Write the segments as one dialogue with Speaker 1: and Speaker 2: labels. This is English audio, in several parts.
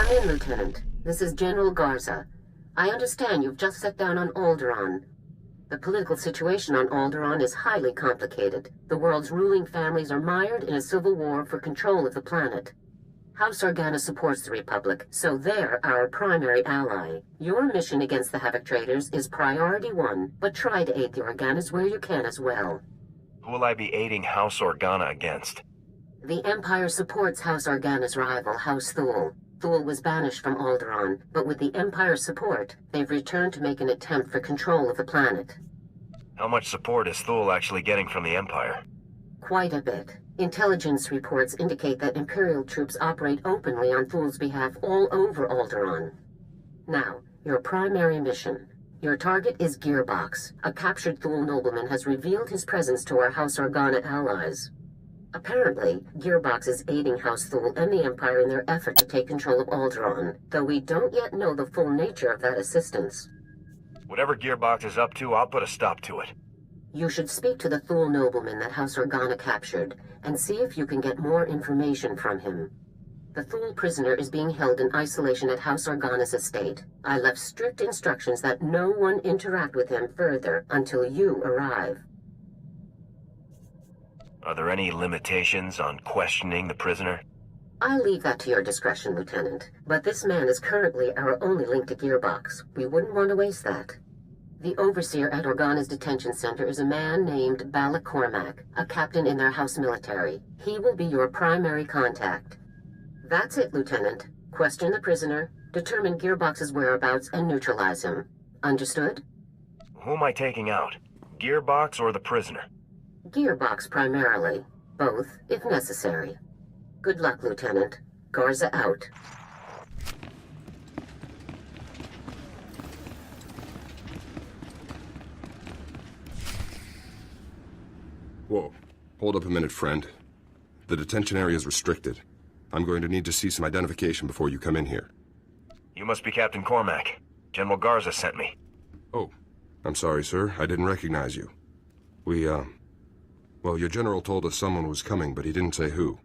Speaker 1: Come in, Lieutenant. This is General Garza. I understand you've just set down on Alderaan. The political situation on Alderaan is highly complicated. The world's ruling families are mired in a civil war for control of the planet. House Organa supports the Republic, so they're our primary ally. Your mission against the Havoc Traders is priority 1, but try to aid the Organas where you can as well.
Speaker 2: Who will I be aiding House Organa against?
Speaker 1: The Empire supports House Organa's rival, House Thule. Thule was banished from Alderaan, but with the Empire's support, they've returned to make an attempt for control of the planet.
Speaker 2: How much support is Thule actually getting from the Empire?
Speaker 1: Quite a bit. Intelligence reports indicate that Imperial troops operate openly on Thule's behalf all over Alderaan. Now, your primary mission. Your target is Gearbox. A captured Thule nobleman has revealed his presence to our House Organa allies. Apparently, Gearbox is aiding House Thule and the Empire in their effort to take control of Alderaan, though we don't yet know the full nature of that assistance.
Speaker 2: Whatever Gearbox is up to, I'll put a stop to it.
Speaker 1: You should speak to the Thule nobleman that House Organa captured, and see if you can get more information from him. The Thule prisoner is being held in isolation at House Organa's estate. I left strict instructions that no one interact with him further until you arrive.
Speaker 2: Are there any limitations on questioning the prisoner?
Speaker 1: I'll leave that to your discretion, Lieutenant. But this man is currently our only link to Gearbox. We wouldn't want to waste that. The overseer at Organa's detention center is a man named Balak Cormac, a captain in their house military. He will be your primary contact. That's it, Lieutenant. Question the prisoner, determine Gearbox's whereabouts, and neutralize him. Understood?
Speaker 2: Who am I taking out? Gearbox or the prisoner?
Speaker 1: Gearbox primarily. Both, if necessary. Good luck, Lieutenant. Garza out.
Speaker 3: Whoa. Hold up a minute, friend. The detention area is restricted. I'm going to need to see some identification before you come in here.
Speaker 2: You must be Captain Cormac. General Garza sent me.
Speaker 3: Oh. I'm sorry, sir. I didn't recognize you. Well, your general told us someone was coming, but he didn't say who.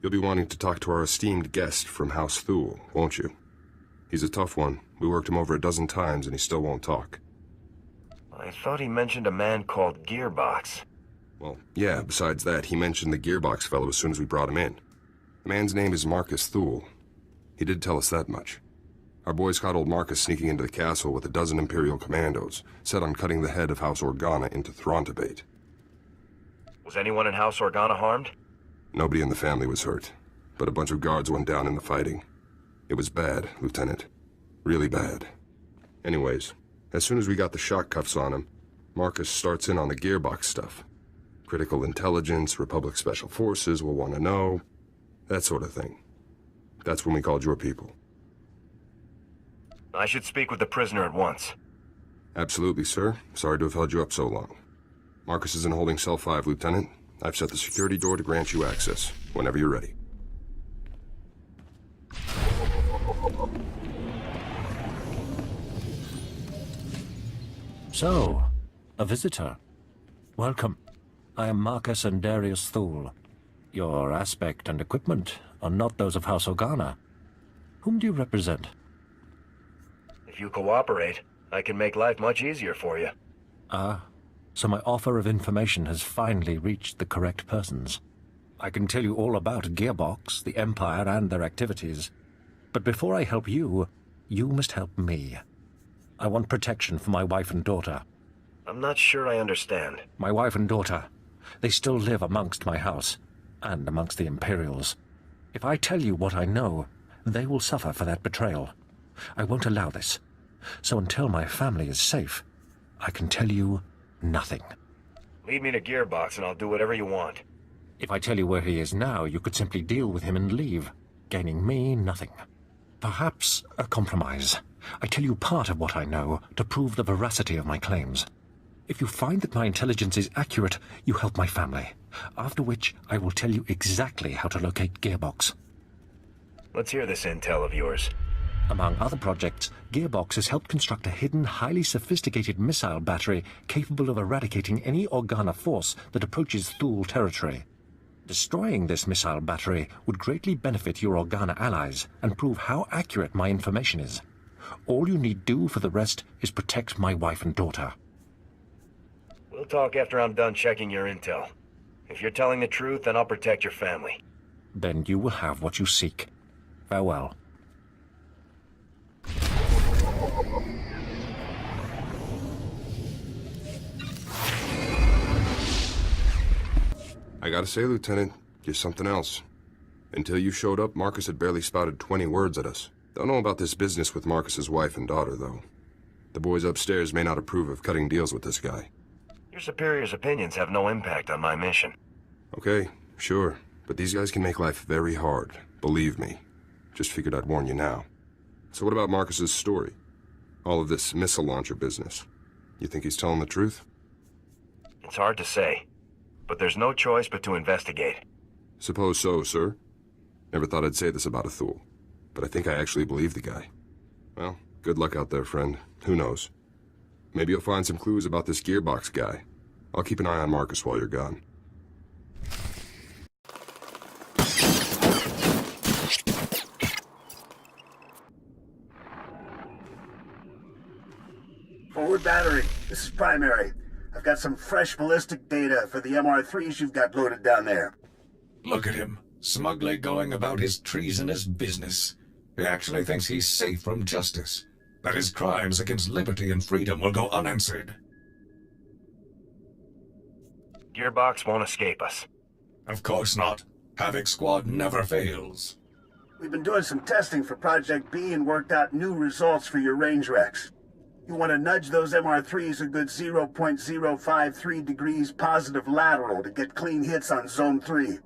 Speaker 3: You'll be wanting to talk to our esteemed guest from House Thule, won't you? He's a tough one. We worked him over a dozen times, and he still won't talk.
Speaker 2: I thought he mentioned a man called Gearbox.
Speaker 3: Well, yeah, besides that, he mentioned the Gearbox fellow as soon as we brought him in. The man's name is Marcus Thule. He did tell us that much. Our boys caught old Marcus sneaking into the castle with a dozen Imperial commandos, set on cutting the head of House Organa into Throntibate.
Speaker 2: Was anyone in House Organa harmed?
Speaker 3: Nobody in the family was hurt, but a bunch of guards went down in the fighting. It was bad, Lieutenant. Really bad. Anyways, as soon as we got the shock cuffs on him, Marcus starts in on the Gearbox stuff. Critical intelligence, Republic Special Forces will want to know, that sort of thing. That's when we called your people.
Speaker 2: I should speak with the prisoner at once.
Speaker 3: Absolutely, sir. Sorry to have held you up so long. Marcus is in holding cell 5, Lieutenant. I've set the security door to grant you access, whenever you're ready.
Speaker 4: So, a visitor. Welcome. I am Marcus and Darius Thule. Your aspect and equipment are not those of House Organa. Whom do you represent?
Speaker 2: If you cooperate, I can make life much easier for you.
Speaker 4: Ah, so my offer of information has finally reached the correct persons. I can tell you all about Gearbox, the Empire, and their activities. But before I help you, you must help me. I want protection for my wife and daughter.
Speaker 2: I'm not sure I understand.
Speaker 4: My wife and daughter, they still live amongst my house, and amongst the Imperials. If I tell you what I know, they will suffer for that betrayal. I won't allow this. So until my family is safe, I can tell you nothing.
Speaker 2: Lead me to Gearbox and I'll do whatever you want.
Speaker 4: If I tell you where he is now, you could simply deal with him and leave, gaining me nothing. Perhaps a compromise. I tell you part of what I know to prove the veracity of my claims. If you find that my intelligence is accurate, you help my family. After which, I will tell you exactly how to locate Gearbox.
Speaker 2: Let's hear this intel of yours.
Speaker 4: Among other projects, Gearbox has helped construct a hidden, highly sophisticated missile battery capable of eradicating any Organa force that approaches Thule territory. Destroying this missile battery would greatly benefit your Organa allies and prove how accurate my information is. All you need do for the rest is protect my wife and daughter.
Speaker 2: We'll talk after I'm done checking your intel. If you're telling the truth, then I'll protect your family.
Speaker 4: Then you will have what you seek. Farewell.
Speaker 3: I gotta say, Lieutenant, you're something else. Until you showed up, Marcus had barely spouted 20 words at us. Don't know about this business with Marcus's wife and daughter, though. The boys upstairs may not approve of cutting deals with this guy.
Speaker 2: Your superior's opinions have no impact on my mission.
Speaker 3: Okay, sure. But these guys can make life very hard. Believe me. Just figured I'd warn you now. So what about Marcus's story? All of this missile launcher business. You think he's telling the truth?
Speaker 2: It's hard to say. But there's no choice but to investigate.
Speaker 3: Suppose so, sir. Never thought I'd say this about a Thule. But I think I actually believe the guy. Well, good luck out there, friend. Who knows? Maybe you'll find some clues about this gearbox guy. I'll keep an eye on Marcus while you're gone.
Speaker 5: Forward battery, this is primary. I've got some fresh ballistic data for the MR3s you've got loaded down there.
Speaker 6: Look at him, smugly going about his treasonous business. He actually thinks he's safe from justice, that his crimes against liberty and freedom will go unanswered.
Speaker 2: Gearbox won't escape us.
Speaker 6: Of course not. Havoc Squad never fails.
Speaker 5: We've been doing some testing for Project B and worked out new results for your range Rex. You want to nudge those MR3s a good 0.053 degrees positive lateral to get clean hits on Zone 3.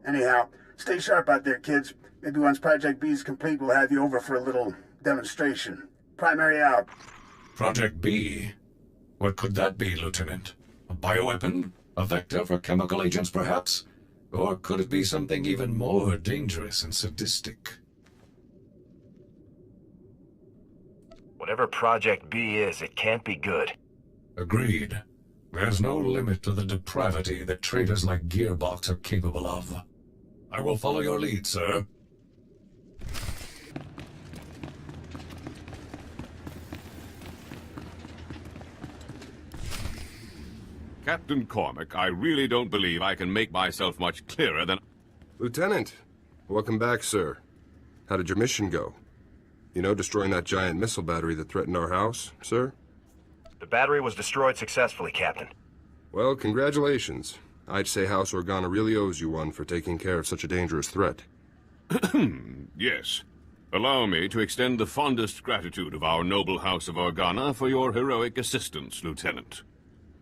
Speaker 5: Anyhow, stay sharp out there, kids. Maybe once Project B is complete, we'll have you over for a little demonstration. Primary out.
Speaker 6: Project B? What could that be, Lieutenant? A bioweapon? A vector for chemical agents, perhaps? Or could it be something even more dangerous and sadistic?
Speaker 2: Whatever Project B is, it can't be good.
Speaker 6: Agreed. There's no limit to the depravity that traitors like Gearbox are capable of. I will follow your lead, sir.
Speaker 7: Captain Cormac, I really don't believe I can make myself much clearer than...
Speaker 3: Lieutenant, welcome back, sir. How did your mission go? You know, destroying that giant missile battery that threatened our house, sir?
Speaker 2: The battery was destroyed successfully, Captain.
Speaker 3: Well, congratulations. I'd say House Organa really owes you one for taking care of such a dangerous threat.
Speaker 7: Yes. Allow me to extend the fondest gratitude of our noble House of Organa for your heroic assistance, Lieutenant.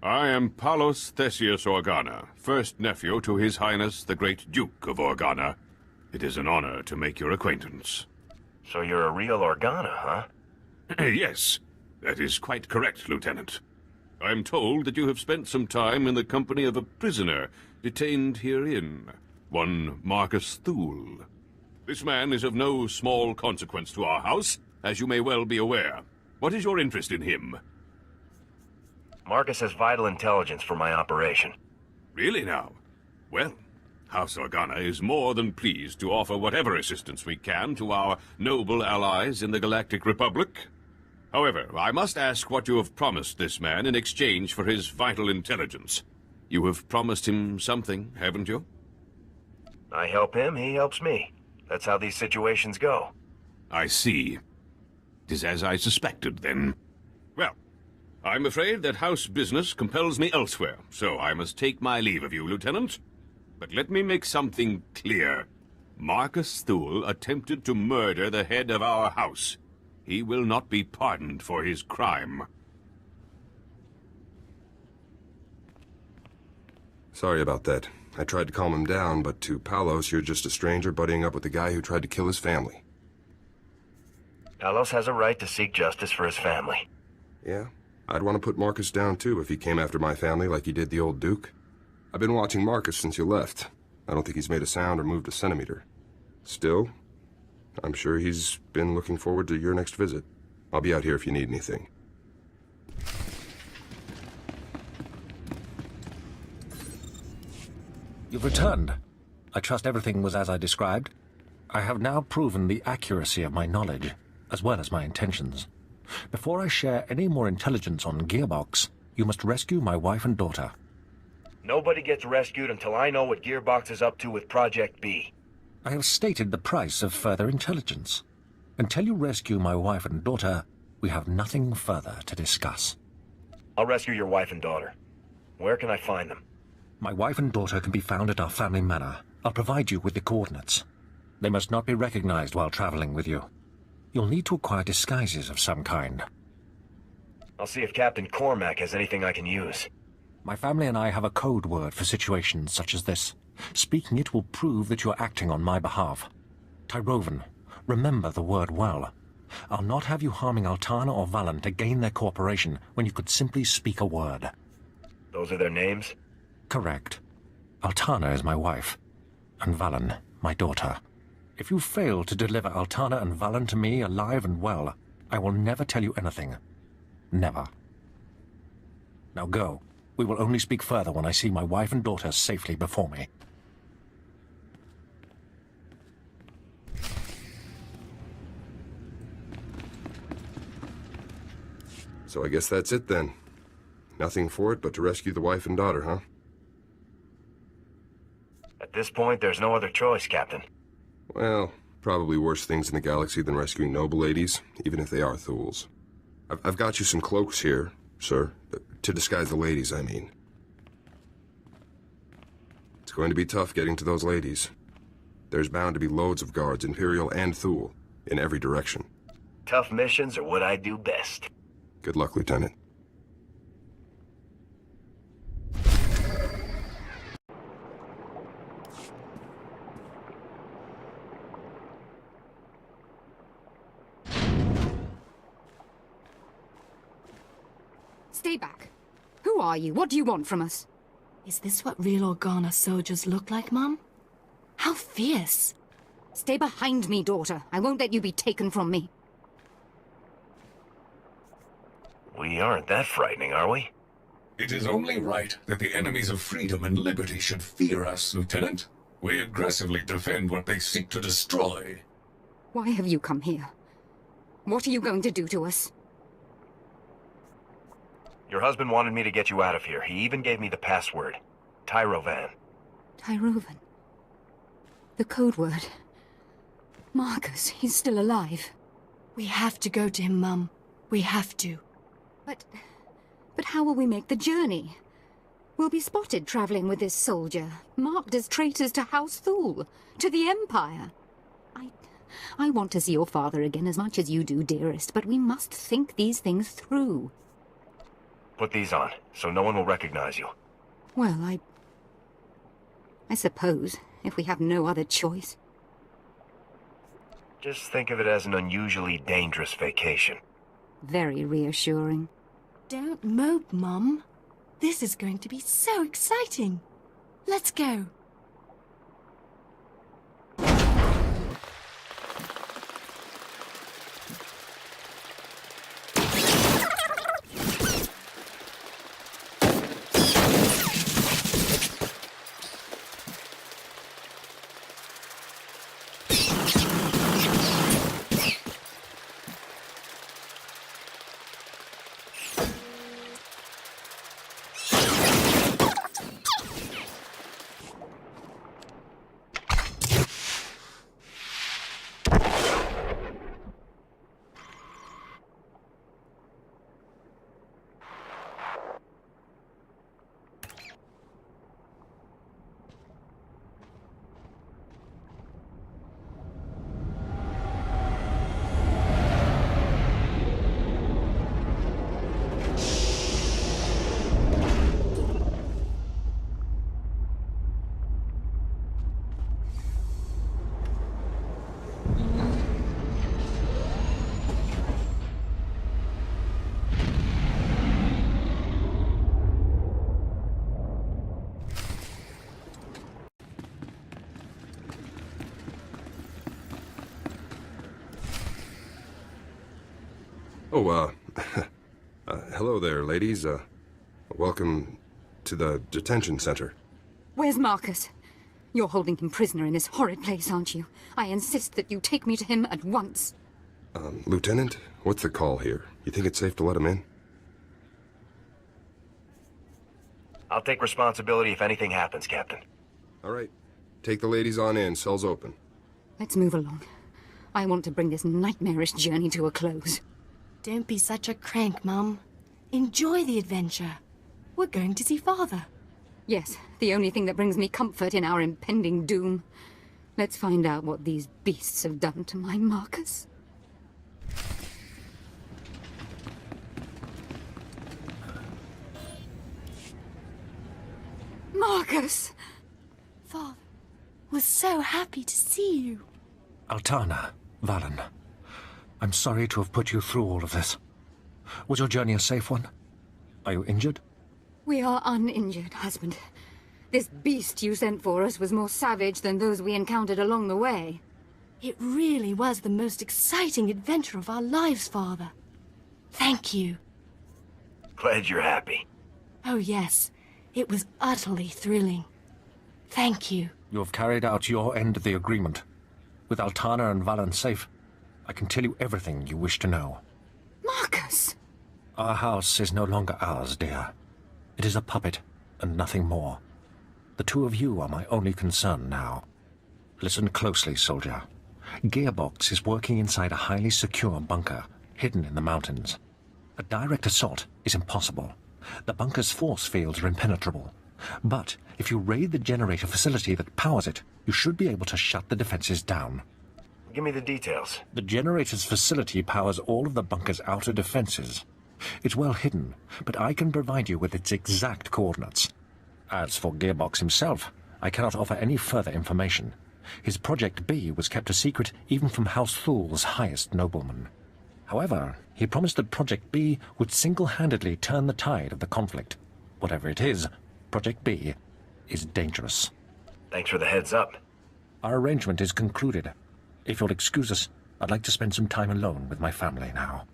Speaker 7: I am Palos Theseus Organa, first nephew to His Highness the Great Duke of Organa. It is an honor to make your acquaintance.
Speaker 2: So you're a real Organa, huh?
Speaker 7: Yes, that is quite correct, Lieutenant. I'm told that you have spent some time in the company of a prisoner detained herein, one Marcus Thule. This man is of no small consequence to our house, as you may well be aware. What is your interest in him?
Speaker 2: Marcus has vital intelligence for my operation.
Speaker 7: Really now? Well, House Organa is more than pleased to offer whatever assistance we can to our noble allies in the Galactic Republic. However, I must ask what you have promised this man in exchange for his vital intelligence. You have promised him something, haven't you?
Speaker 2: I help him, he helps me. That's how these situations go.
Speaker 7: I see. It is as I suspected, then. Well, I'm afraid that house business compels me elsewhere, so I must take my leave of you, Lieutenant. But let me make something clear. Marcus Thule attempted to murder the head of our house. He will not be pardoned for his crime.
Speaker 3: Sorry about that. I tried to calm him down, but to Palos, you're just a stranger buddying up with the guy who tried to kill his family.
Speaker 2: Palos has a right to seek justice for his family.
Speaker 3: Yeah, I'd want to put Marcus down too if he came after my family like he did the old Duke. I've been watching Marcus since you left. I don't think he's made a sound or moved a centimeter. Still, I'm sure he's been looking forward to your next visit. I'll be out here if you need anything.
Speaker 4: You've returned. I trust everything was as I described. I have now proven the accuracy of my knowledge, as well as my intentions. Before I share any more intelligence on Gearbox, you must rescue my wife and daughter.
Speaker 2: Nobody gets rescued until I know what Gearbox is up to with Project B.
Speaker 4: I have stated the price of further intelligence. Until you rescue my wife and daughter, we have nothing further to discuss.
Speaker 2: I'll rescue your wife and daughter. Where can I find them?
Speaker 4: My wife and daughter can be found at our family manor. I'll provide you with the coordinates. They must not be recognized while traveling with you. You'll need to acquire disguises of some kind.
Speaker 2: I'll see if Captain Cormac has anything I can use.
Speaker 4: My family and I have a code word for situations such as this. Speaking it will prove that you're acting on my behalf. Tyrovan, remember the word well. I'll not have you harming Altana or Valen to gain their cooperation when you could simply speak a word.
Speaker 2: Those are their names?
Speaker 4: Correct. Altana is my wife, and Valen, my daughter. If you fail to deliver Altana and Valen to me alive and well, I will never tell you anything. Never. Now go. We will only speak further when I see my wife and daughter safely before me.
Speaker 3: So I guess that's it then. Nothing for it but to rescue the wife and daughter, huh?
Speaker 2: At this point, there's no other choice, Captain.
Speaker 3: Well, probably worse things in the galaxy than rescuing noble ladies, even if they are Thuls. I've got you some cloaks here, sir. To disguise the ladies, I mean. It's going to be tough getting to those ladies. There's bound to be loads of guards, Imperial and Thule, in every direction.
Speaker 2: Tough missions are what I do best.
Speaker 3: Good luck, Lieutenant.
Speaker 8: Stay back. Who are you? What do you want from us?
Speaker 9: Is this what real Organa soldiers look like, Mum? How fierce!
Speaker 8: Stay behind me, daughter. I won't let you be taken from me.
Speaker 2: We aren't that frightening, are we?
Speaker 6: It is only right that the enemies of freedom and liberty should fear us, Lieutenant. We aggressively defend what they seek to destroy.
Speaker 8: Why have you come here? What are you going to do to us?
Speaker 2: Your husband wanted me to get you out of here. He even gave me the password. Tyrovan.
Speaker 8: Tyrovan. The code word. Marcus, he's still alive.
Speaker 9: We have to go to him, Mum. We have to.
Speaker 8: But how will we make the journey? We'll be spotted traveling with this soldier, marked as traitors to House Thule, to the Empire. I want to see your father again as much as you do, dearest, but we must think these things through.
Speaker 2: Put these on, so no one will recognize you.
Speaker 8: Well, I suppose, if we have no other choice.
Speaker 2: Just think of it as an unusually dangerous vacation.
Speaker 8: Very reassuring.
Speaker 9: Don't mope, Mum. This is going to be so exciting. Let's go.
Speaker 3: Oh, hello there, ladies. Welcome to the detention center.
Speaker 8: Where's Marcus? You're holding him prisoner in this horrid place, aren't you? I insist that you take me to him at once.
Speaker 3: Lieutenant, what's the call here? You think it's safe to let him in?
Speaker 2: I'll take responsibility if anything happens, Captain.
Speaker 3: All right. Take the ladies on in. Cell's open.
Speaker 8: Let's move along. I want to bring this nightmarish journey to a close.
Speaker 9: Don't be such a crank, Mum. Enjoy the adventure. We're going to see Father.
Speaker 8: Yes, the only thing that brings me comfort in our impending doom. Let's find out what these beasts have done to my Marcus. Marcus!
Speaker 9: Father, we're so happy to see you.
Speaker 4: Altana, Valen, I'm sorry to have put you through all of this. Was your journey a safe one? Are you injured?
Speaker 8: We are uninjured, husband. This beast you sent for us was more savage than those we encountered along the way.
Speaker 9: It really was the most exciting adventure of our lives, Father. Thank you.
Speaker 2: Glad you're happy.
Speaker 9: Oh, yes. It was utterly thrilling. Thank you.
Speaker 4: You have carried out your end of the agreement. With Altana and Valen safe, I can tell you everything you wish to know.
Speaker 8: Marcus!
Speaker 4: Our house is no longer ours, dear. It is a puppet, and nothing more. The two of you are my only concern now. Listen closely, soldier. Gearbox is working inside a highly secure bunker, hidden in the mountains. A direct assault is impossible. The bunker's force fields are impenetrable. But if you raid the generator facility that powers it, you should be able to shut the defenses down.
Speaker 2: Give me the details.
Speaker 4: The generator's facility powers all of the bunker's outer defenses. It's well hidden, but I can provide you with its exact coordinates. As for Gearbox himself, I cannot offer any further information. His Project B was kept a secret even from House Thul's highest nobleman. However, he promised that Project B would single-handedly turn the tide of the conflict. Whatever it is, Project B is dangerous.
Speaker 2: Thanks for the heads up.
Speaker 4: Our arrangement is concluded. If you'll excuse us, I'd like to spend some time alone with my family now.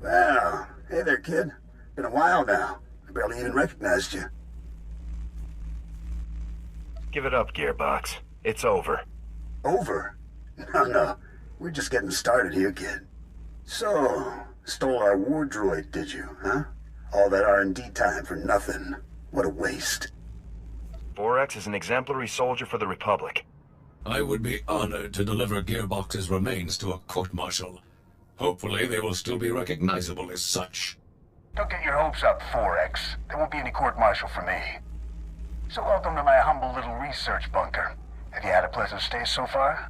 Speaker 5: Well, hey there, kid. Been a while now. I barely even recognized you.
Speaker 2: Give it up, Gearbox. It's over.
Speaker 5: Over? No. We're just getting started here, kid. So, stole our war droid, did you, huh? All that R&D time for nothing. What a waste.
Speaker 2: 4X is an exemplary soldier for the Republic.
Speaker 6: I would be honored to deliver Gearbox's remains to a court-martial. Hopefully they will still be recognizable as such.
Speaker 5: Don't get your hopes up, 4X. There won't be any court-martial for me. So welcome to my humble little research bunker. Have you had a pleasant stay so far?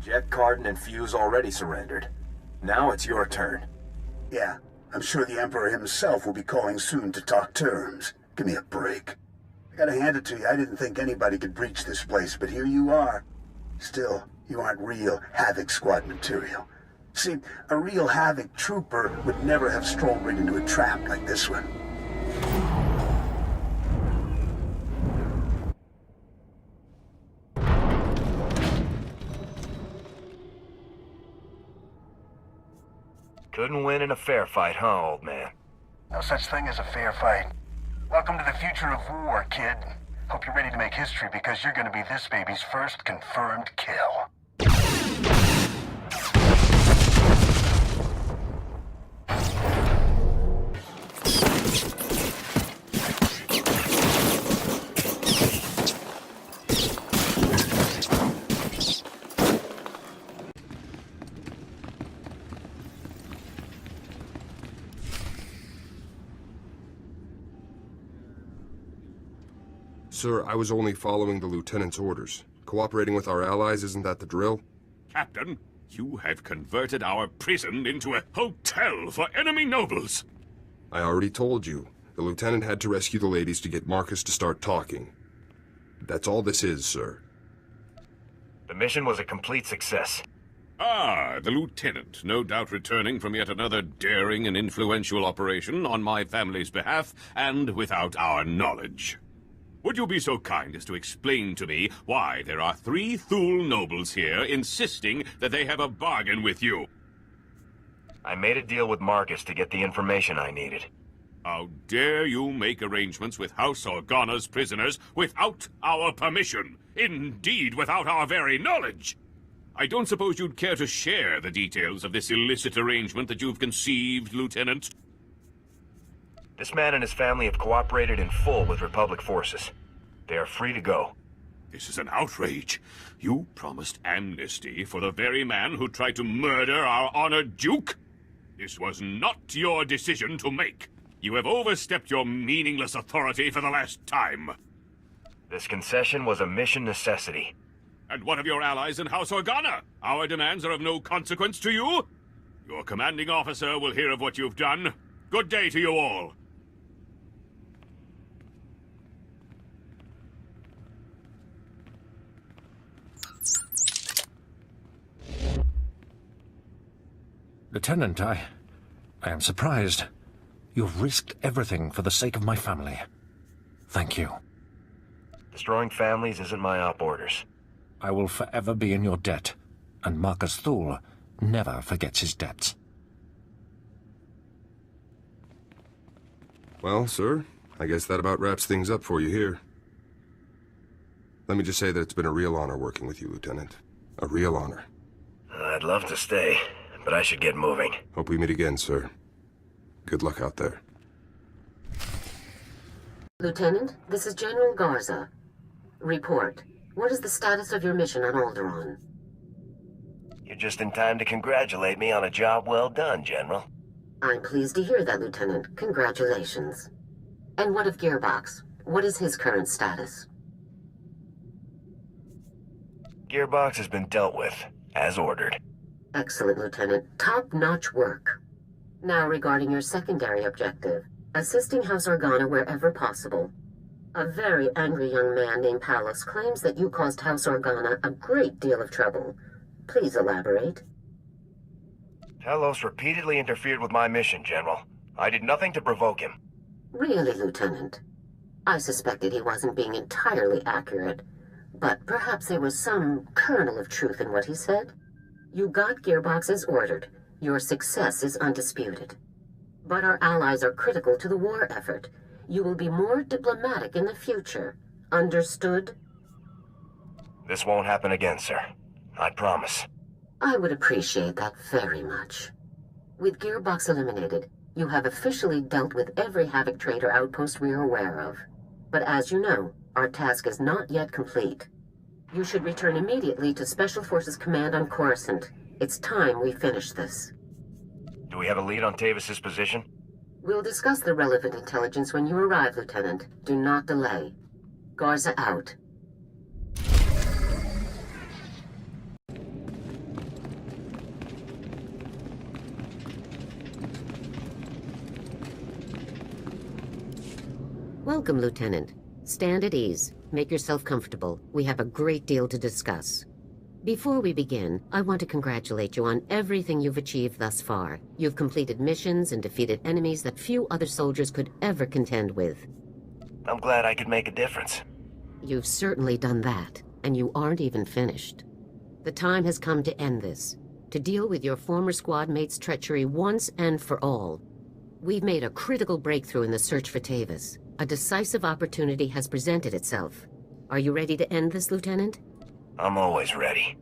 Speaker 10: Jet, Cardin, and Fuse already surrendered. Now it's your turn.
Speaker 5: Yeah, I'm sure the Emperor himself will be calling soon to talk terms. Give me a break. I gotta hand it to you, I didn't think anybody could breach this place, but here you are. Still, you aren't real Havoc Squad material. See, a real Havoc trooper would never have strolled right into a trap like this one.
Speaker 2: Couldn't win in a fair fight, huh, old man?
Speaker 5: Now such thing as a fair fight. Welcome to the future of war, kid. Hope you're ready to make history because you're gonna be this baby's first confirmed kill.
Speaker 3: Sir, I was only following the Lieutenant's orders. Cooperating with our allies, isn't that the drill?
Speaker 7: Captain, you have converted our prison into a hotel for enemy nobles.
Speaker 3: I already told you. The Lieutenant had to rescue the ladies to get Marcus to start talking. That's all this is, sir.
Speaker 2: The mission was a complete success.
Speaker 7: Ah, the Lieutenant, no doubt returning from yet another daring and influential operation on my family's behalf, and without our knowledge. Would you be so kind as to explain to me why there are 3 Thule nobles here insisting that they have a bargain with you?
Speaker 2: I made a deal with Marcus to get the information I needed.
Speaker 7: How dare you make arrangements with House Organa's prisoners without our permission? Indeed, without our very knowledge! I don't suppose you'd care to share the details of this illicit arrangement that you've conceived, Lieutenant?
Speaker 2: This man and his family have cooperated in full with Republic forces. They are free to go.
Speaker 7: This is an outrage. You promised amnesty for the very man who tried to murder our honored Duke? This was not your decision to make. You have overstepped your meaningless authority for the last time.
Speaker 2: This concession was a mission necessity.
Speaker 7: And what of your allies in House Organa? Our demands are of no consequence to you? Your commanding officer will hear of what you've done. Good day to you all.
Speaker 4: Lieutenant, I am surprised. You've risked everything for the sake of my family. Thank you.
Speaker 2: Destroying families isn't my op orders.
Speaker 4: I will forever be in your debt, and Marcus Thule never forgets his debts.
Speaker 3: Well, sir, I guess that about wraps things up for you here. Let me just say that it's been a real honor working with you, Lieutenant. A real honor.
Speaker 2: I'd love to stay, but I should get moving.
Speaker 3: Hope we meet again, sir. Good luck out there.
Speaker 1: Lieutenant, this is General Garza. Report. What is the status of your mission on Alderaan?
Speaker 2: You're just in time to congratulate me on a job well done, General.
Speaker 1: I'm pleased to hear that, Lieutenant. Congratulations. And what of Gearbox? What is his current status?
Speaker 2: Gearbox has been dealt with, as ordered.
Speaker 1: Excellent, Lieutenant. Top-notch work. Now regarding your secondary objective, assisting House Organa wherever possible. A very angry young man named Palos claims that you caused House Organa a great deal of trouble. Please elaborate.
Speaker 2: Palos repeatedly interfered with my mission, General. I did nothing to provoke him.
Speaker 1: Really, Lieutenant? I suspected he wasn't being entirely accurate, but perhaps there was some kernel of truth in what he said. You got Gearbox as ordered. Your success is undisputed. But our allies are critical to the war effort. You will be more diplomatic in the future. Understood?
Speaker 2: This won't happen again, sir. I promise.
Speaker 1: I would appreciate that very much. With Gearbox eliminated, you have officially dealt with every Havoc Trader outpost we are aware of. But as you know, our task is not yet complete. You should return immediately to Special Forces Command on Coruscant. It's time we finish this.
Speaker 2: Do we have a lead on Tavis's position?
Speaker 1: We'll discuss the relevant intelligence when you arrive, Lieutenant. Do not delay. Garza out. Welcome, Lieutenant. Stand at ease. Make yourself comfortable. We have a great deal to discuss. Before we begin, I want to congratulate you on everything you've achieved thus far. You've completed missions and defeated enemies that few other soldiers could ever contend with.
Speaker 2: I'm glad I could make a difference.
Speaker 1: You've certainly done that, and you aren't even finished. The time has come to end this, to deal with your former squad mate's treachery once and for all. We've made a critical breakthrough in the search for Tavis. A decisive opportunity has presented itself. Are you ready to end this, Lieutenant?
Speaker 2: I'm always ready.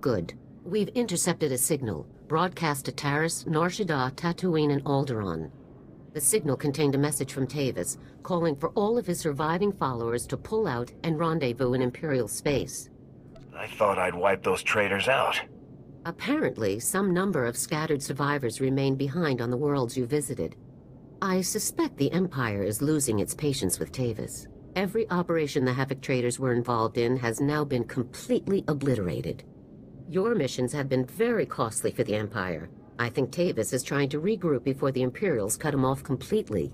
Speaker 1: Good. We've intercepted a signal, broadcast to Taris, Nar Shaddaa, Tatooine, and Alderaan. The signal contained a message from Tavis, calling for all of his surviving followers to pull out and rendezvous in Imperial space.
Speaker 2: I thought I'd wipe those traitors out.
Speaker 1: Apparently, some number of scattered survivors remain behind on the worlds you visited. I suspect the Empire is losing its patience with Tavis. Every operation the Havoc traders were involved in has now been completely obliterated. Your missions have been very costly for the Empire. I think Tavis is trying to regroup before the Imperials cut him off completely.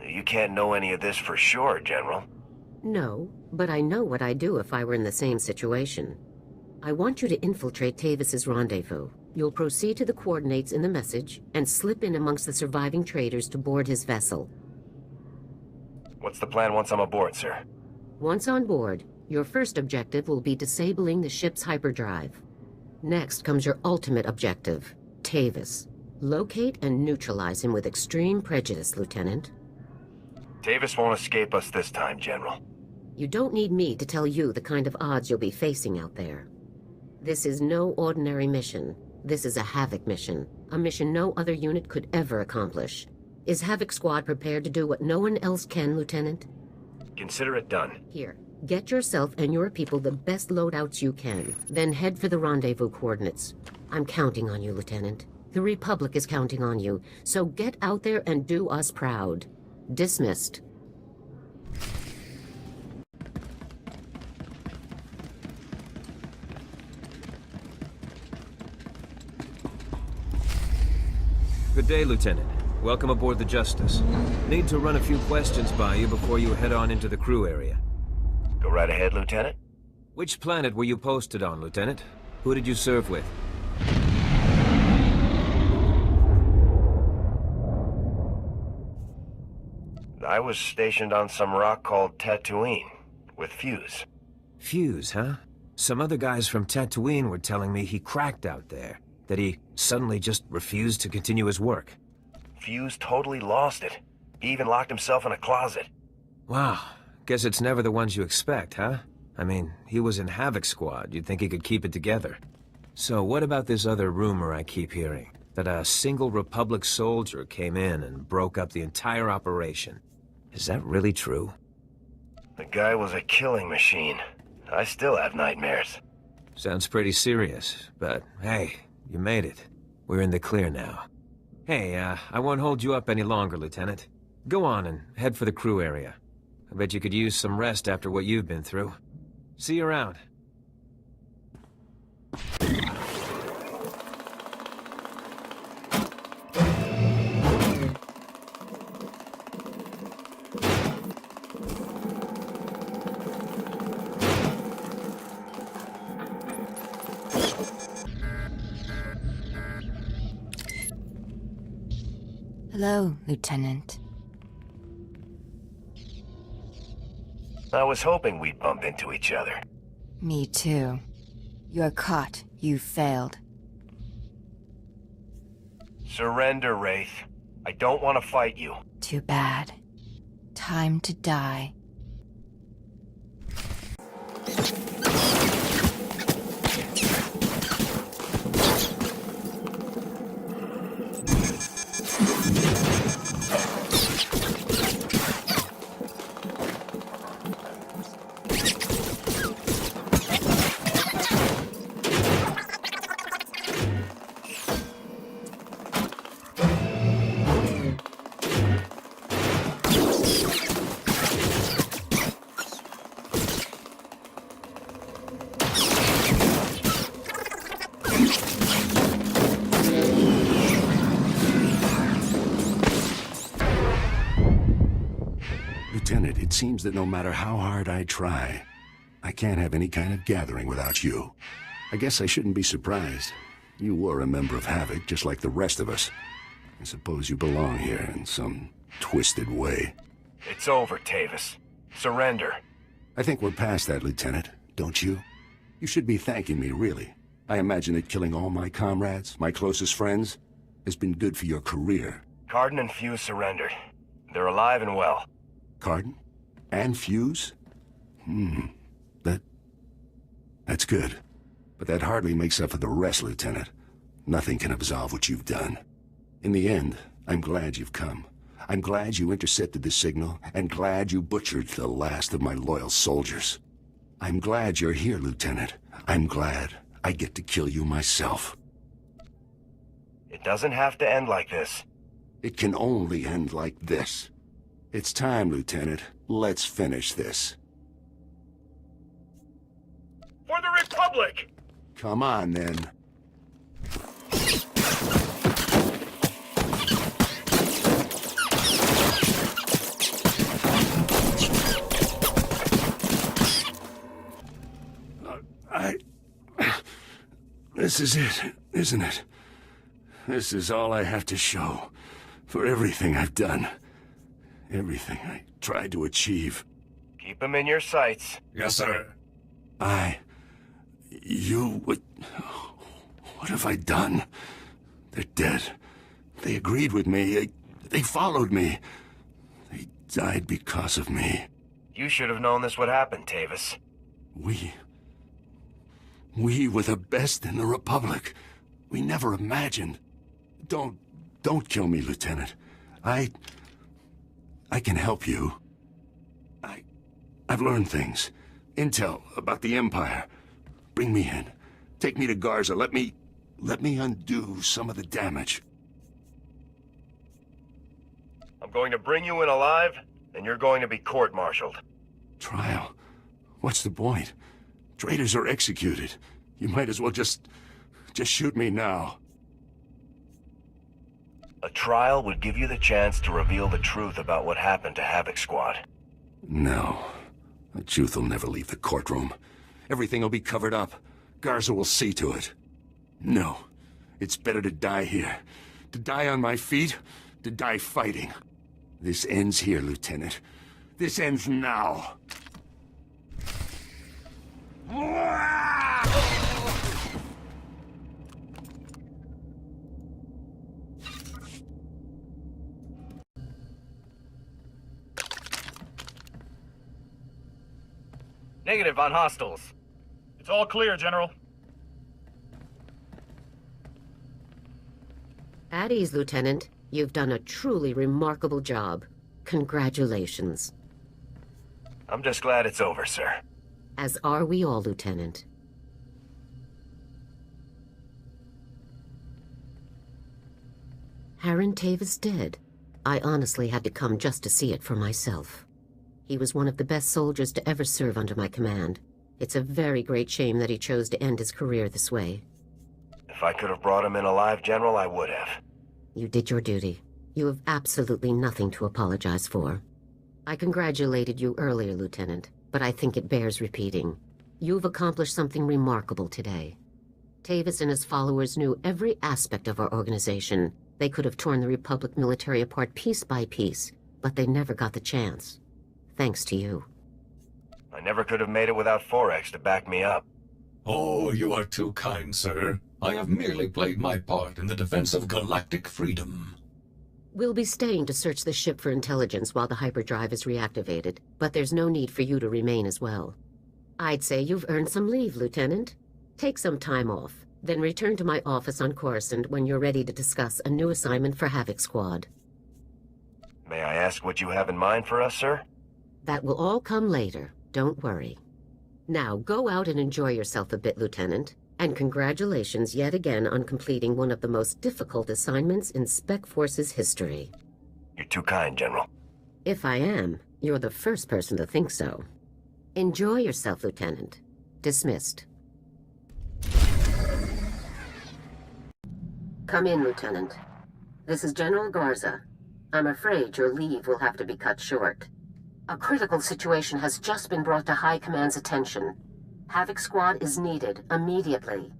Speaker 2: You can't know any of this for sure, General.
Speaker 1: No, but I know what I'd do if I were in the same situation. I want you to infiltrate Tavis's rendezvous. You'll proceed to the coordinates in the message and slip in amongst the surviving traders to board his vessel.
Speaker 2: What's the plan once I'm aboard, sir?
Speaker 1: Once on board, your first objective will be disabling the ship's hyperdrive. Next comes your ultimate objective, Tavis. Locate and neutralize him with extreme prejudice, Lieutenant.
Speaker 2: Tavis won't escape us this time, General.
Speaker 1: You don't need me to tell you the kind of odds you'll be facing out there. This is no ordinary mission. This is a Havoc mission, a mission no other unit could ever accomplish. Is Havoc Squad prepared to do what no one else can, Lieutenant?
Speaker 2: Consider it done.
Speaker 1: Here, get yourself and your people the best loadouts you can, then head for the rendezvous coordinates. I'm counting on you, Lieutenant. The Republic is counting on you, so get out there and do us proud. Dismissed.
Speaker 11: Good day, Lieutenant. Welcome aboard the Justice. Need to run a few questions by you before you head on into the crew area.
Speaker 2: Go right ahead, Lieutenant.
Speaker 11: Which planet were you posted on, Lieutenant? Who did you serve with?
Speaker 2: I was stationed on some rock called Tatooine, with Fuse.
Speaker 11: Fuse, huh? Some other guys from Tatooine were telling me he cracked out there. That he suddenly just refused to continue his work.
Speaker 2: Fuse totally lost it. He even locked himself in a closet.
Speaker 11: Wow. Guess it's never the ones you expect, huh? I mean, he was in Havoc Squad. You'd think he could keep it together. So what about this other rumor I keep hearing? That a single Republic soldier came in and broke up the entire operation. Is that really true?
Speaker 2: The guy was a killing machine. I still have nightmares.
Speaker 11: Sounds pretty serious, but hey, you made it. We're in the clear now. Hey, I won't hold you up any longer, Lieutenant. Go on and head for the crew area. I bet you could use some rest after what you've been through. See you around.
Speaker 9: Hello, Lieutenant.
Speaker 2: I was hoping we'd bump into each other.
Speaker 9: Me too. You're caught. You failed.
Speaker 2: Surrender, Wraith. I don't want to fight you.
Speaker 9: Too bad. Time to die.
Speaker 5: Lieutenant, it seems that no matter how hard I try, I can't have any kind of gathering without you. I guess I shouldn't be surprised. You were a member of Havoc, just like the rest of us. I suppose you belong here in some twisted way.
Speaker 2: It's over, Tavis. Surrender.
Speaker 5: I think we're past that, Lieutenant, don't you? You should be thanking me, really. I imagine that killing all my comrades, my closest friends, has been good for your career.
Speaker 2: Cardin and Fuse surrendered. They're alive and well.
Speaker 5: Cardin? And Fuse? That's good. But that hardly makes up for the rest, Lieutenant. Nothing can absolve what you've done. In the end, I'm glad you've come. I'm glad you intercepted the signal, and glad you butchered the last of my loyal soldiers. I'm glad you're here, Lieutenant. I'm glad I get to kill you myself.
Speaker 2: It doesn't have to end like this.
Speaker 5: It can only end like this. It's time, Lieutenant. Let's finish this.
Speaker 2: For the Republic!
Speaker 5: Come on, then. This is it, isn't it? This is all I have to show for everything I've done. Everything I tried to achieve.
Speaker 2: Keep them in your sights.
Speaker 6: Yes, sir.
Speaker 5: What have I done? They're dead. They agreed with me. They followed me. They died because of me.
Speaker 2: You should have known this would happen, Tavis.
Speaker 5: We were the best in the Republic. We never imagined. Don't kill me, Lieutenant. I can help you. I've learned things. Intel about the Empire. Bring me in. Take me to Garza. Let me undo some of the damage.
Speaker 2: I'm going to bring you in alive, and you're going to be court-martialed.
Speaker 5: Trial? What's the point? Traitors are executed. You might as well just shoot me now.
Speaker 2: A trial would give you the chance to reveal the truth about what happened to Havoc Squad.
Speaker 5: No. The truth will never leave the courtroom. Everything will be covered up. Garza will see to it. No. It's better to die here. To die on my feet. To die fighting. This ends here, Lieutenant. This ends now.
Speaker 2: Negative on hostiles.
Speaker 12: It's all clear, General.
Speaker 1: At ease, Lieutenant. You've done a truly remarkable job. Congratulations.
Speaker 2: I'm just glad it's over, sir.
Speaker 1: As are we all, Lieutenant. Harren Tavis dead. I honestly had to come just to see it for myself. He was one of the best soldiers to ever serve under my command. It's a very great shame that he chose to end his career this way.
Speaker 2: If I could have brought him in alive, General, I would have.
Speaker 1: You did your duty. You have absolutely nothing to apologize for. I congratulated you earlier, Lieutenant, but I think it bears repeating. You've accomplished something remarkable today. Tavis and his followers knew every aspect of our organization. They could have torn the Republic military apart piece by piece, but they never got the chance. Thanks to you.
Speaker 2: I never could have made it without Forex to back me up.
Speaker 6: Oh, you are too kind, sir. I have merely played my part in the defense of galactic freedom.
Speaker 1: We'll be staying to search the ship for intelligence while the hyperdrive is reactivated, but there's no need for you to remain as well. I'd say you've earned some leave, Lieutenant. Take some time off, then return to my office on Coruscant when you're ready to discuss a new assignment for Havoc Squad.
Speaker 2: May I ask what you have in mind for us, sir?
Speaker 1: That will all come later. Don't worry. Now, go out and enjoy yourself a bit, Lieutenant. And congratulations yet again on completing one of the most difficult assignments in Spec Force's history.
Speaker 2: You're too kind, General.
Speaker 1: If I am, you're the first person to think so. Enjoy yourself, Lieutenant. Dismissed. Come in, Lieutenant. This is General Garza. I'm afraid your leave will have to be cut short. A critical situation has just been brought to High Command's attention. Havoc Squad is needed immediately.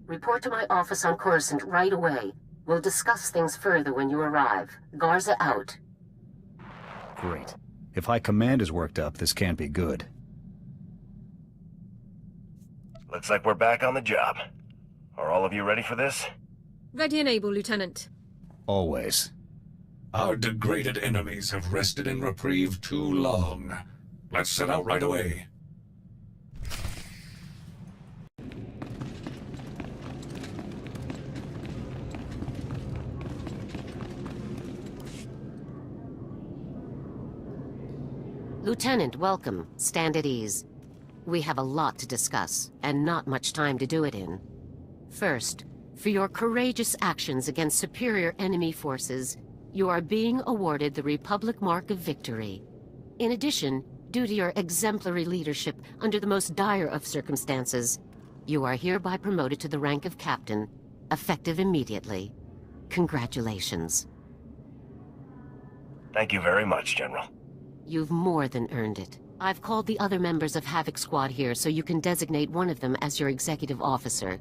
Speaker 1: Report to my office on Coruscant right away. We'll discuss things further when you arrive. Garza out.
Speaker 13: Great. If High Command is worked up, this can't be good.
Speaker 2: Looks like we're back on the job. Are all of you ready for this?
Speaker 14: Ready and able, Lieutenant.
Speaker 13: Always.
Speaker 6: Our degraded enemies have rested in reprieve too long. Let's set out right away.
Speaker 1: Lieutenant, welcome. Stand at ease. We have a lot to discuss, and not much time to do it in. First, for your courageous actions against superior enemy forces, you are being awarded the Republic Mark of Victory. In addition, due to your exemplary leadership under the most dire of circumstances, you are hereby promoted to the rank of Captain, effective immediately. Congratulations.
Speaker 2: Thank you very much, General.
Speaker 1: You've more than earned it. I've called the other members of Havoc Squad here so you can designate one of them as your executive officer.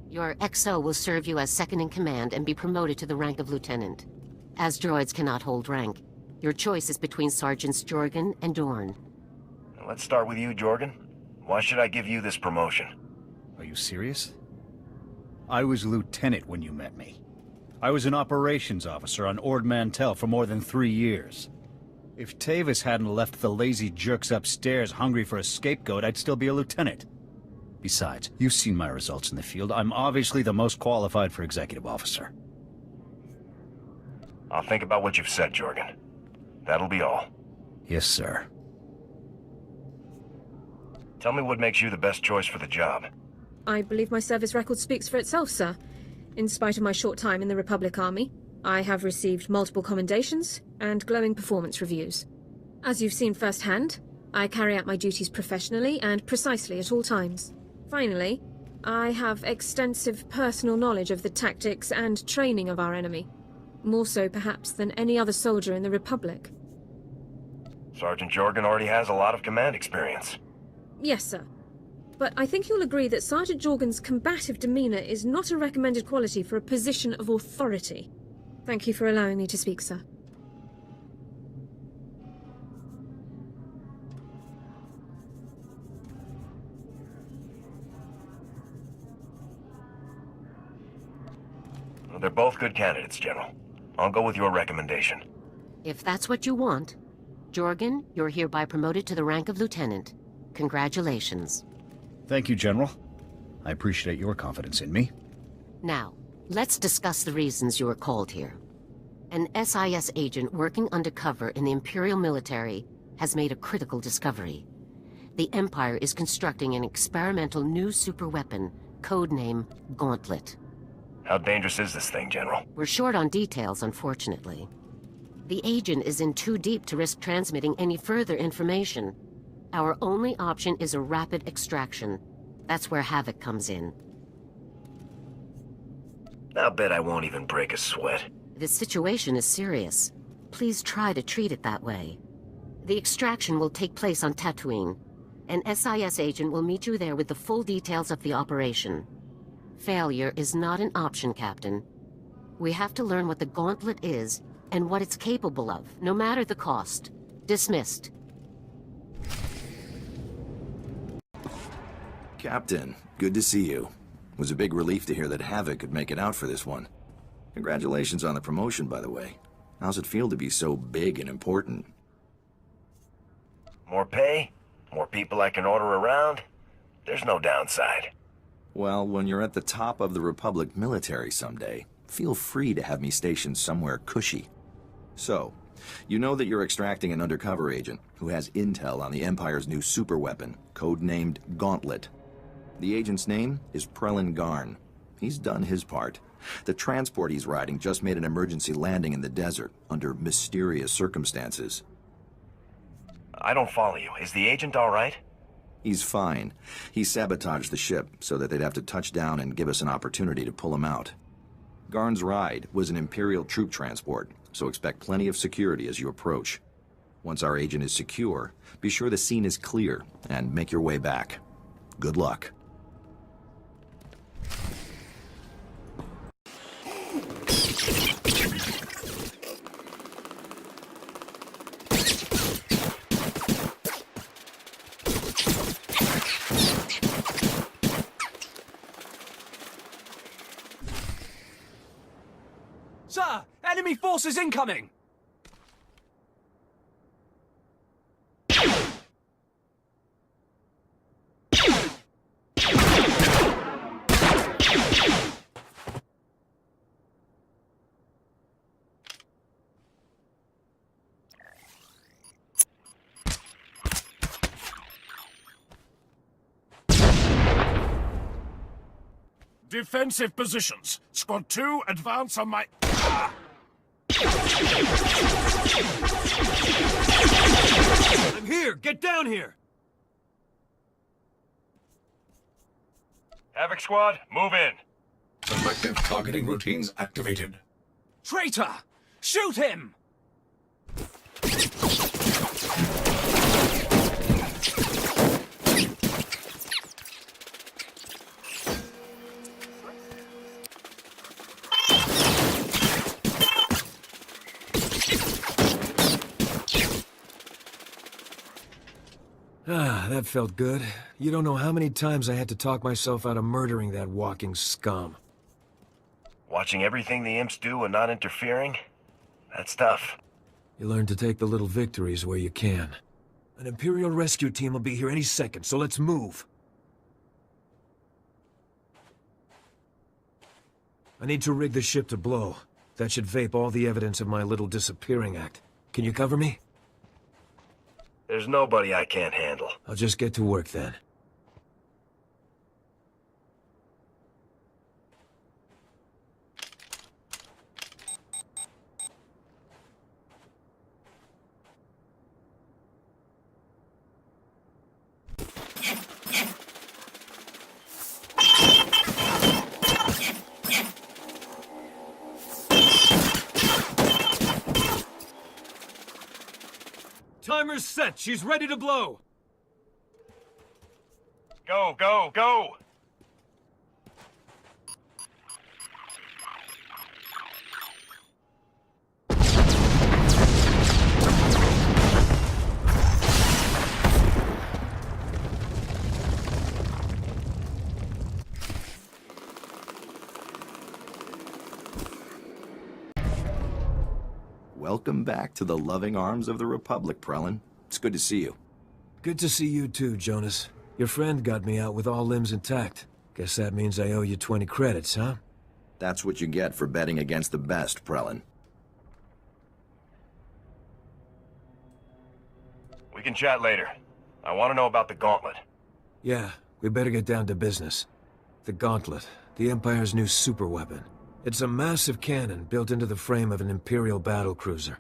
Speaker 1: Your XO will serve you as second in command and be promoted to the rank of lieutenant. As droids cannot hold rank, your choice is between Sergeants Jorgen and Dorn.
Speaker 2: Let's start with you, Jorgen. Why should I give you this promotion?
Speaker 13: Are you serious? I was lieutenant when you met me. I was an operations officer on Ord Mantell for more than 3 years. If Tavis hadn't left the lazy jerks upstairs hungry for a scapegoat, I'd still be a lieutenant. Besides, you've seen my results in the field. I'm obviously the most qualified for executive officer.
Speaker 2: I'll think about what you've said, Jorgen. That'll be all.
Speaker 13: Yes, sir.
Speaker 2: Tell me what makes you the best choice for the job.
Speaker 14: I believe my service record speaks for itself, sir. In spite of my short time in the Republic Army, I have received multiple commendations and glowing performance reviews. As you've seen firsthand, I carry out my duties professionally and precisely at all times. Finally, I have extensive personal knowledge of the tactics and training of our enemy, more so perhaps than any other soldier in the Republic.
Speaker 2: Sergeant Jorgen already has a lot of command experience.
Speaker 14: Yes, sir. But I think you'll agree that Sergeant Jorgen's combative demeanor is not a recommended quality for a position of authority. Thank you for allowing me to speak, sir.
Speaker 2: Well, they're both good candidates, General. I'll go with your recommendation.
Speaker 1: If that's what you want, Jorgen, you're hereby promoted to the rank of lieutenant. Congratulations.
Speaker 13: Thank you, General. I appreciate your confidence in me.
Speaker 1: Now, let's discuss the reasons you were called here. An SIS agent working undercover in the Imperial military has made a critical discovery. The Empire is constructing an experimental new superweapon, codename Gauntlet.
Speaker 2: How dangerous is this thing, General?
Speaker 1: We're short on details, unfortunately. The agent is in too deep to risk transmitting any further information. Our only option is a rapid extraction. That's where Havoc comes in.
Speaker 2: I'll bet I won't even break a sweat.
Speaker 1: This situation is serious. Please try to treat it that way. The extraction will take place on Tatooine. An SIS agent will meet you there with the full details of the operation. Failure is not an option, Captain. We have to learn what the Gauntlet is and what it's capable of, no matter the cost. Dismissed.
Speaker 10: Captain, good to see you. It was a big relief to hear that Havoc could make it out for this one. Congratulations on the promotion, by the way. How's it feel to be so big and important?
Speaker 2: More pay? More people I can order around? There's no downside.
Speaker 10: Well, when you're at the top of the Republic military someday, feel free to have me stationed somewhere cushy. So, you know that you're extracting an undercover agent who has intel on the Empire's new superweapon, codenamed Gauntlet. The agent's name is Prelin Garn. He's done his part. The transport he's riding just made an emergency landing in the desert under mysterious circumstances.
Speaker 2: I don't follow you. Is the agent all right?
Speaker 10: He's fine. He sabotaged the ship so that they'd have to touch down and give us an opportunity to pull him out. Garn's ride was an Imperial troop transport, so expect plenty of security as you approach. Once our agent is secure, be sure the scene is clear and make your way back. Good luck.
Speaker 15: Sir! Enemy forces incoming! Defensive positions. Squad 2, advance on my...
Speaker 16: I'm here! Get down here!
Speaker 2: Havoc Squad, move in.
Speaker 6: Effective targeting routines activated.
Speaker 16: Traitor! Shoot him!
Speaker 11: Ah, that felt good. You don't know how many times I had to talk myself out of murdering that walking scum.
Speaker 2: Watching everything the imps do and not interfering? That's tough.
Speaker 11: You learn to take the little victories where you can. An Imperial rescue team will be here any second, so let's move. I need to rig the ship to blow. That should vape all the evidence of my little disappearing act. Can you cover me?
Speaker 2: There's nobody I can't handle.
Speaker 11: I'll just get to work then.
Speaker 16: Timer's set. She's ready to blow.
Speaker 2: Go, go, go!
Speaker 10: Welcome back to the loving arms of the Republic, Prelin. It's good to see you.
Speaker 11: Good to see you too, Jonas. Your friend got me out with all limbs intact. Guess that means I owe you 20 credits, huh?
Speaker 10: That's what you get for betting against the best, Prelin.
Speaker 2: We can chat later. I want to know about the Gauntlet.
Speaker 11: Yeah, we better get down to business. The Gauntlet, the Empire's new superweapon. It's a massive cannon built into the frame of an Imperial battlecruiser.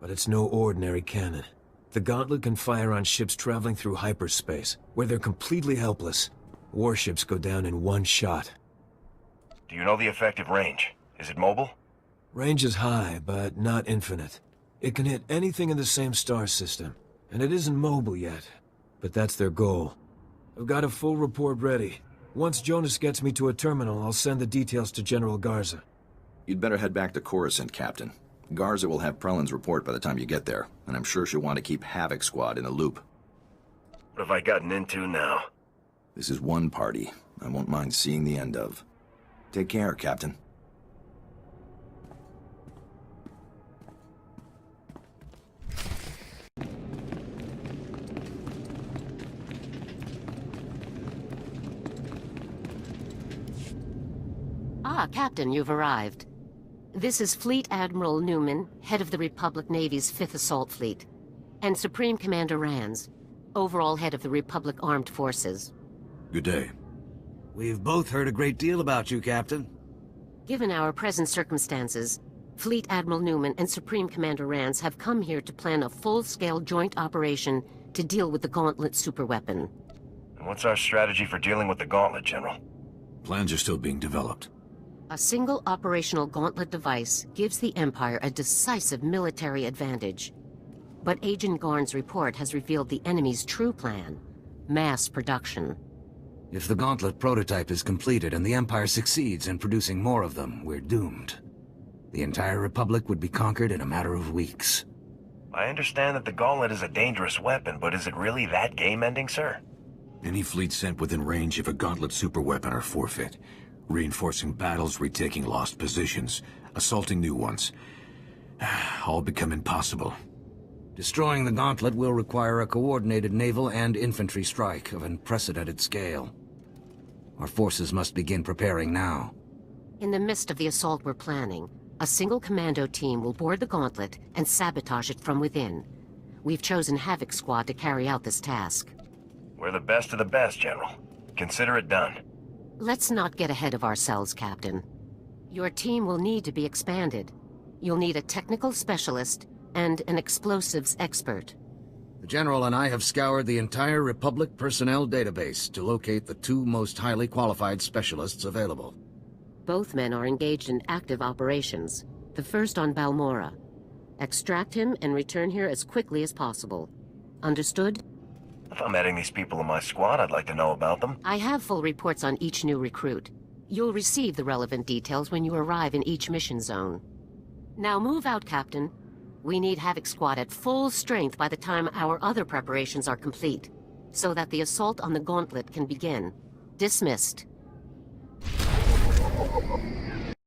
Speaker 11: But it's no ordinary cannon. The Gauntlet can fire on ships traveling through hyperspace, where they're completely helpless. Warships go down in one shot.
Speaker 2: Do you know the effective range? Is it mobile?
Speaker 11: Range is high, but not infinite. It can hit anything in the same star system, and it isn't mobile yet. But that's their goal. I've got a full report ready. Once Jonas gets me to a terminal, I'll send the details to General Garza.
Speaker 10: You'd better head back to Coruscant, Captain. Garza will have Prelin's report by the time you get there, and I'm sure she'll want to keep Havoc Squad in the loop.
Speaker 2: What have I gotten into now?
Speaker 10: This is one party I won't mind seeing the end of. Take care, Captain.
Speaker 1: Ah, Captain, you've arrived. This is Fleet Admiral Newman, head of the Republic Navy's 5th Assault Fleet, and Supreme Commander Rands, overall head of the Republic Armed Forces.
Speaker 17: Good day. We've both heard a great deal about you, Captain.
Speaker 1: Given our present circumstances, Fleet Admiral Newman and Supreme Commander Rands have come here to plan a full-scale joint operation to deal with the Gauntlet superweapon.
Speaker 2: And what's our strategy for dealing with the Gauntlet, General?
Speaker 17: Plans are still being developed.
Speaker 1: A single operational Gauntlet device gives the Empire a decisive military advantage. But Agent Garn's report has revealed the enemy's true plan: mass production.
Speaker 17: If the Gauntlet prototype is completed and the Empire succeeds in producing more of them, we're doomed. The entire Republic would be conquered in a matter of weeks.
Speaker 2: I understand that the Gauntlet is a dangerous weapon, but is it really that game-ending, sir?
Speaker 17: Any fleet sent within range of a Gauntlet superweapon are forfeit. Reinforcing battles, retaking lost positions, assaulting new ones. All become impossible. Destroying the Gauntlet will require a coordinated naval and infantry strike of unprecedented scale. Our forces must begin preparing now.
Speaker 1: In the midst of the assault we're planning, a single commando team will board the Gauntlet and sabotage it from within. We've chosen Havoc Squad to carry out this task.
Speaker 2: We're the best of the best, General. Consider it done.
Speaker 1: Let's not get ahead of ourselves, Captain. Your team will need to be expanded. You'll need a technical specialist and an explosives expert.
Speaker 18: The General and I have scoured the entire Republic personnel database to locate the two most highly qualified specialists available.
Speaker 1: Both men are engaged in active operations. The first on Balmora. Extract him and return here as quickly as possible. Understood?
Speaker 2: If I'm adding these people to my squad, I'd like to know about them.
Speaker 1: I have full reports on each new recruit. You'll receive the relevant details when you arrive in each mission zone. Now move out, Captain. We need Havoc Squad at full strength by the time our other preparations are complete, so that the assault on the Gauntlet can begin. Dismissed.